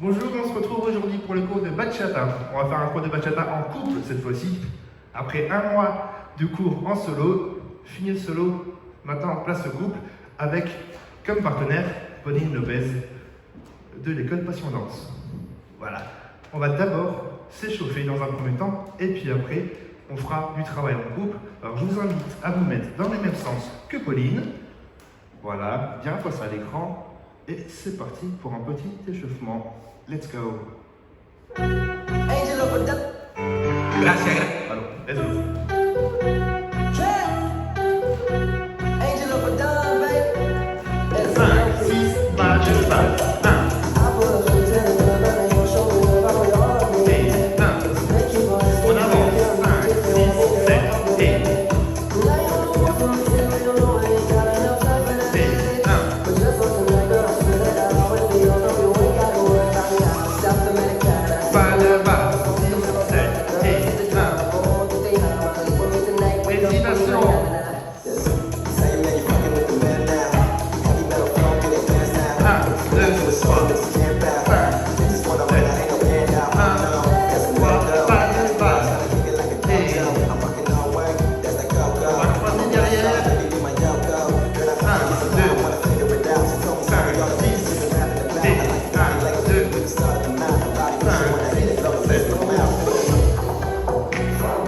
Bonjour, on se retrouve aujourd'hui pour le cours de bachata. On va faire un cours de bachata en couple cette fois-ci. Après un mois de cours en solo, fini le solo, maintenant on place le couple avec comme partenaire Pauline Lopez de l'école Passion Danse. Voilà, on va d'abord s'échauffer dans un premier temps et puis après on fera du travail en couple. Alors je vous invite à vous mettre dans le même sens que Pauline. Voilà, bien face à l'écran. Et c'est parti pour un petit échauffement. Let's go. Gracias. Pardon, let's go. Cinq, six, pas de pas.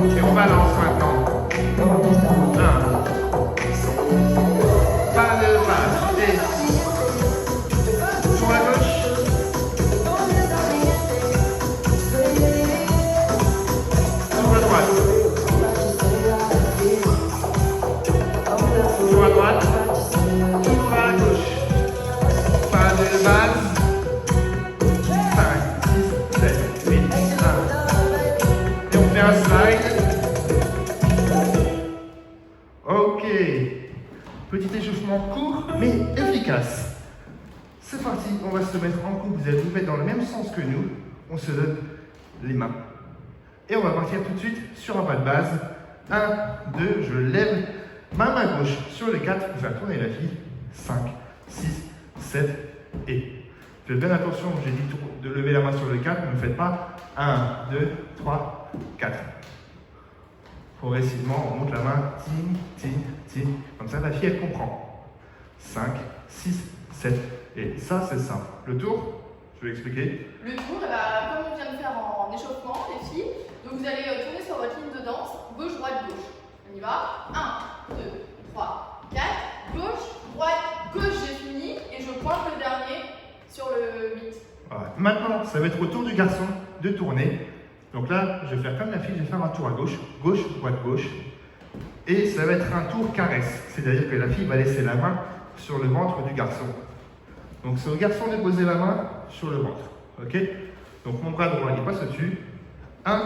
Et on balance maintenant. 1. Pas de base. Et sur la gauche. Sur la droite. Sur la droite. Sur la gauche. Pas de base. 5, 6, 7, 8, 1. Et on fait un slide. Ok, petit échauffement court mais efficace. C'est parti, on va se mettre en couple, vous allez vous mettre dans le même sens que nous. On se donne les mains. Et on va partir tout de suite sur un pas de base. 1, 2, je lève ma main gauche sur les 4 pour faire tourner la fille. 5, 6, 7 et... Faites bien attention, j'ai dit de lever la main sur le 4, ne faites pas 1, 2, 3, 4. Progressivement, on monte la main, ting, ting, ting. Comme ça, la fille, elle comprend. 5, 6, 7. Et ça, c'est simple. Le tour, je vais expliquer. Le tour, comme on vient de faire en échauffement, les filles, donc vous allez tourner sur votre ligne de danse, gauche, droite, gauche. On y va. 1, 2, 3, 4. Gauche, droite, gauche, j'ai fini. Et je pointe le dernier sur le 8. Voilà. Maintenant, ça va être au tour du garçon de tourner. Donc là, je vais faire comme la fille, je vais faire un tour à gauche, gauche, droite, gauche. Et ça va être un tour caresse. C'est-à-dire que la fille va laisser la main sur le ventre du garçon. Donc c'est au garçon de poser la main sur le ventre. Ok? Donc mon bras droit, il passe au-dessus. 1,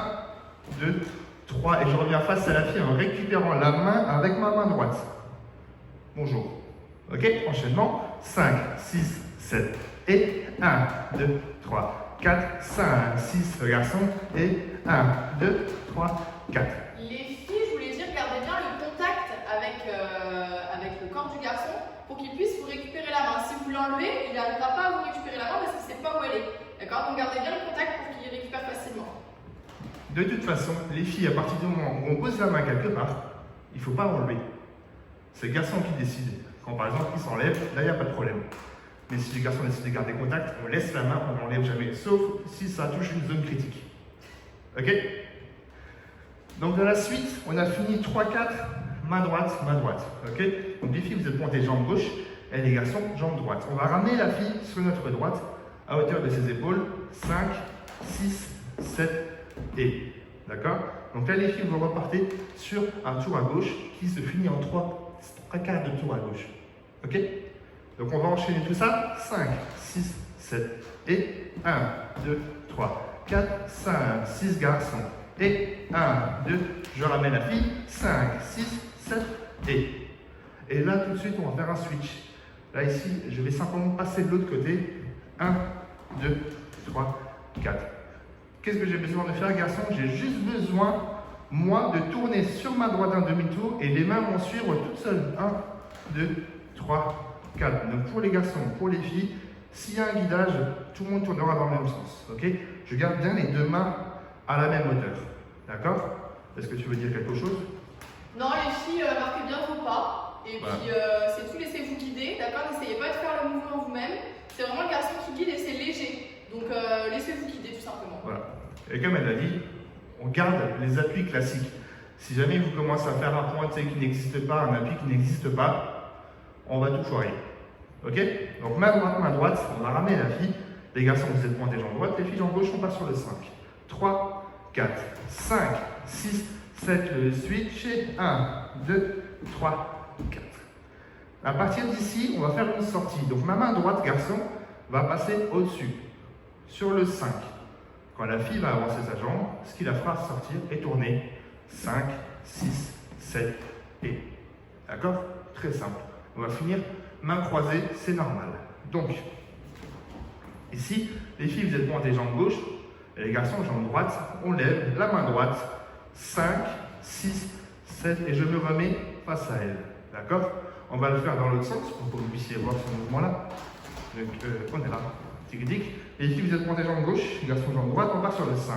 2, 3. Et je reviens face à la fille en récupérant la main avec ma main droite. Bonjour. Ok? Enchaînement. 5, 6, 7. Et 1, 2, 3. 4, 5, 6, le garçon, et 1, 2, 3, 4. Les filles, je voulais dire, gardez bien le contact avec le corps du garçon pour qu'il puisse vous récupérer la main. Si vous l'enlevez, il n'arrivera pas à vous récupérer la main parce qu'il ne sait pas où elle est. D'accord? Donc gardez bien le contact pour qu'il récupère facilement. De toute façon, les filles, à partir du moment où on pose la main quelque part, il ne faut pas enlever. C'est le garçon qui décide. Quand par exemple il s'enlève, là il n'y a pas de problème. Mais si le garçon décide de garder contact, on laisse la main, on n'enlève jamais, sauf si ça touche une zone critique. Ok? Donc dans la suite, on a fini 3-4, main droite, main droite. Ok? Donc les filles, vous êtes pointées jambe gauche, et les garçons, jambe droite. On va ramener la fille sur notre droite, à hauteur de ses épaules, 5, 6, 7 et. D'accord? Donc là, les filles, vous repartez sur un tour à gauche qui se finit en 3 quarts de tour à gauche. Ok? Donc on va enchaîner tout ça. 5, 6, 7 et 1, 2, 3, 4, 5, 6 garçons. Et 1, 2, je ramène la fille. 5, 6, 7 et. Et là tout de suite on va faire un switch. Là ici, je vais simplement passer de l'autre côté. 1, 2, 3, 4. Qu'est-ce que j'ai besoin de faire, garçon? J'ai juste besoin, moi, de tourner sur ma droite un demi-tour et les mains vont suivre toutes seules. 1, 2, 3, 4. Donc pour les garçons, pour les filles, S'il y a un guidage, tout le monde tournera dans le même sens. Ok? Je garde bien les deux mains à la même hauteur. D'accord? Est-ce que tu veux dire quelque chose? Non, les filles, marquez bien vos pas. Et Voilà. puis, c'est tout, laissez-vous guider. D'accord? N'essayez pas de faire le mouvement vous-même. C'est vraiment le garçon qui guide et c'est léger. Donc, laissez-vous guider tout simplement. Voilà. Et comme elle l'a dit, on garde les appuis classiques. Si jamais vous commencez à faire un point qui n'existe pas, un appui qui n'existe pas, on va tout foirer. Ok? Donc main droite, on va ramener la fille. Les garçons, vous êtes pointés jambe droite, les filles jambe gauche, on part sur le 5. 3, 4, 5, 6, 7, le switch et 1, 2, 3, 4. À partir d'ici, on va faire une sortie. Donc ma main droite, garçon, va passer au-dessus, sur le 5. Quand la fille va avancer sa jambe, ce qui la fera sortir et tourner 5, 6, 7 et. D'accord? Très simple. On va finir main croisée, c'est normal. Donc, ici, les filles, vous êtes pointés jambe gauche, et les garçons, jambe droite, on lève la main droite, 5, 6, 7, et je me remets face à elle. D'accord? On va le faire dans l'autre sens pour que vous puissiez voir ce mouvement-là. Donc, on est là. Tic-tic. Les filles, vous êtes pointés jambe gauche, les garçons, jambe droite, on part sur le 5,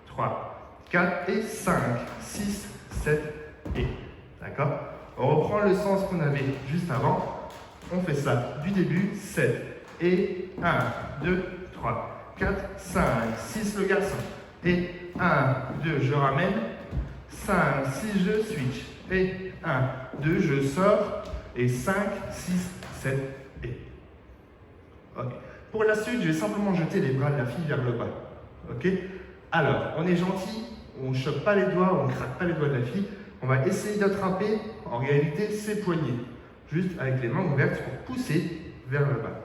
3, 4 et 5, 6, 7 et. D'accord? On reprend le sens qu'on avait juste avant. On fait ça du début. 7 et 1, 2, 3, 4, 5, 6 le garçon. Et 1, 2, je ramène. 5, 6, je switch. Et 1, 2, je sors. Et 5, 6, 7 et. Ok. Pour la suite, je vais simplement jeter les bras de la fille vers le bas. Ok? Alors, on est gentil, on ne chope pas les doigts, on ne craque pas les doigts de la fille. On va essayer d'attraper, en réalité, ses poignets. Juste avec les mains ouvertes pour pousser vers le bas.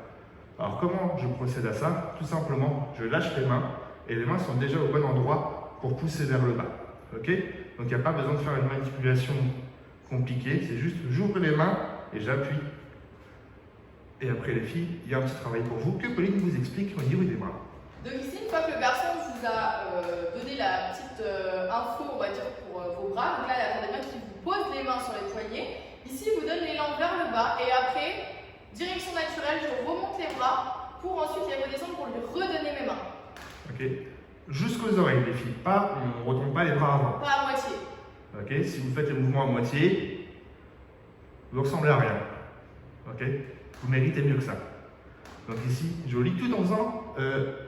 Alors, comment je procède à ça? Tout simplement, je lâche les mains et les mains sont déjà au bon endroit pour pousser vers le bas. Ok? Donc, il n'y a pas besoin de faire une manipulation compliquée. C'est juste, j'ouvre les mains et j'appuie. Et après, les filles, il y a un petit travail pour vous que Pauline vous explique au niveau des bras. Donc ici, une fois que le garçon vous a donné la petite info, on va dire, pour vos bras, donc là, attendez bien qu'il vous pose les mains sur les poignets. Ici, il vous donne l'élan vers le bas et après, direction naturelle, je remonte les bras pour ensuite les redescendre pour lui redonner mes mains. Ok? Jusqu'aux oreilles, les filles. Pas, on ne retourne pas les bras avant. Pas à moitié. Ok? Si vous faites le mouvement à moitié, vous ne ressemblez à rien. Ok? Vous méritez mieux que ça. Donc ici, je lis tout en faisant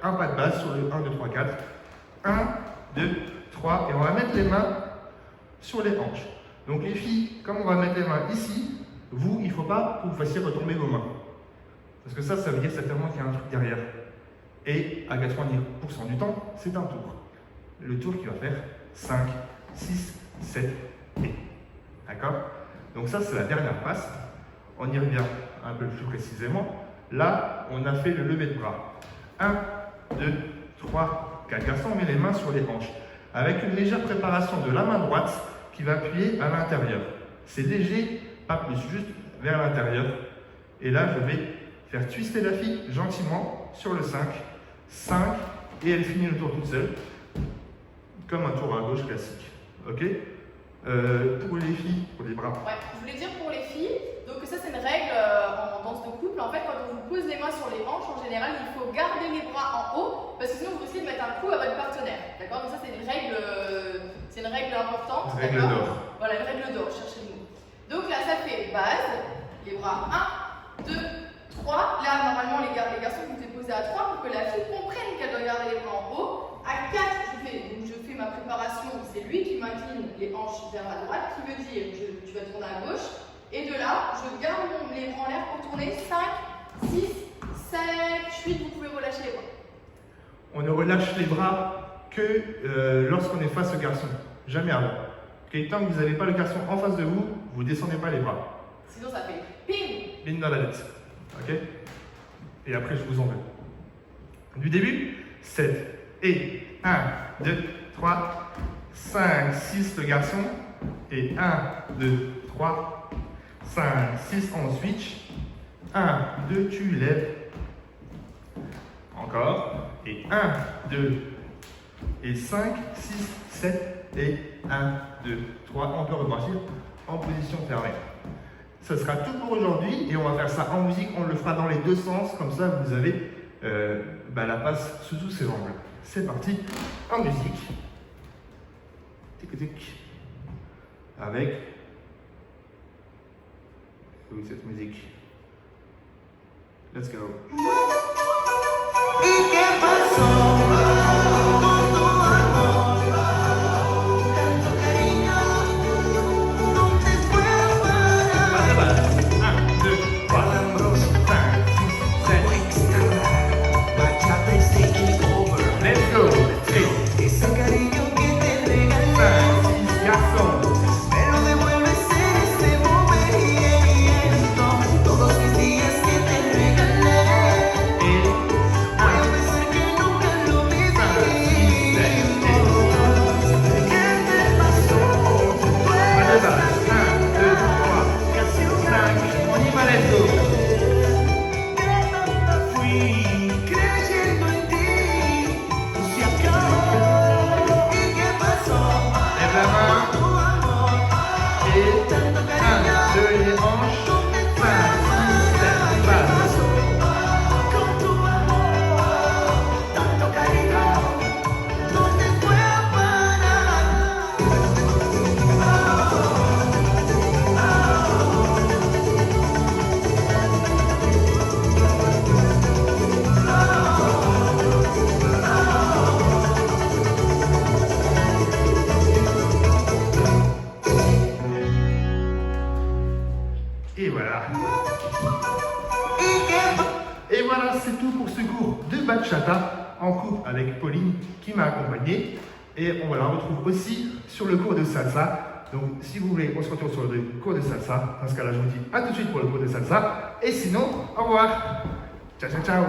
un pas de base sur le 1, 2, 3, 4. 1, 2, 3. Et on va mettre les mains sur les hanches. Donc les filles, comme on va mettre les mains ici, vous, il ne faut pas que vous fassiez retomber vos mains. Parce que ça veut dire certainement qu'il y a un truc derrière. Et à 90% du temps, c'est un tour. Le tour qui va faire 5, 6, 7 et. D'accord? Donc ça, c'est la dernière passe. On y revient un peu plus précisément. Là, on a fait le lever de bras. 1, 2, 3, 4. Garçon, on met les mains sur les hanches. Avec une légère préparation de la main droite qui va appuyer à l'intérieur. C'est léger, pas plus, juste vers l'intérieur. Et là, je vais faire twister la fille gentiment sur le 5. 5, et elle finit le tour toute seule. Comme un tour à gauche classique. Ok? Pour les filles, pour les bras. Ouais, je voulais dire pour les filles, donc ça c'est une règle en danse de couple. En fait, quand on vous pose les mains sur les hanches, en général, il faut garder les bras en haut parce que sinon vous risquez de mettre un coup à votre partenaire. D'accord? Donc ça c'est une règle importante. Règle d'or. Voilà, une règle d'or, cherchez le mot. Donc là, ça fait base, les bras 1, 2, 3. Là, normalement, les garçons, vous êtes posés à 3 pour que la fille comprenne qu'elle doit garder les bras en haut. À 4, je fais ma préparation, c'est lui qui m'incline les hanches vers la droite, qui veut dire tu vas tourner à gauche. Et de là, je garde les bras en l'air pour tourner 5, 6, 7, 8, vous pouvez relâcher les bras. On ne relâche les bras que lorsqu'on est face au garçon, jamais avant. Okay, tant que vous n'avez pas le garçon en face de vous, vous ne descendez pas les bras. Sinon ça fait ping. Ping dans la tête. Ok? Et après, je vous en veux. Du début, 7 et 1, 2, 3, 5, 6 le garçon. Et 1, 2, 3, 5, 6 on switch. 1, 2, tu lèves. Encore. Et 1, 2, et 5, 6, 7 et 1, 2, 3. On peut repartir en position fermée. Ce sera tout pour aujourd'hui et on va faire ça en musique, on le fera dans les deux sens, comme ça vous avez la passe sous tous ces angles. C'est parti, en musique. Tic tic. Avec cette musique. Let's go. ¿Y qué pasó con tu amor? Tanto cariño, ¿dónde fue a parar? 1, 2, 3, 4, 5, 6, 7. Bachata is taking over. Let's go. 3, Ese cariño que te regalé, 5, 6, garçons. me lo devuelves en este momento. Todos mis días que te regalé, Et voy a pensar que nunca lo vivimos. ¿Qué te pasó? Tú pas de eres base. 1, 2, 3, 4, 5. On y va, let's go. fui creyendo en ti, se acabó. ¿Y qué pasó? Lève la main. Tu amor, Et tanto 1, cariño, 2, les hanches. 5, ¿dónde 6, fue a 7, parar? passe. Con tu amor, tanto cariño, ¿dónde fue a parar? Et voilà. ¿Y qué Et voilà, c'est tout pour ce cours de bachata en cours avec Pauline qui m'a accompagné. Et on la retrouve aussi sur le cours de salsa. Donc si vous voulez, on se retrouve sur le cours de salsa. Dans ce cas-là, je vous dis à tout de suite pour le cours de salsa. Et sinon, au revoir. Ciao, ciao, ciao.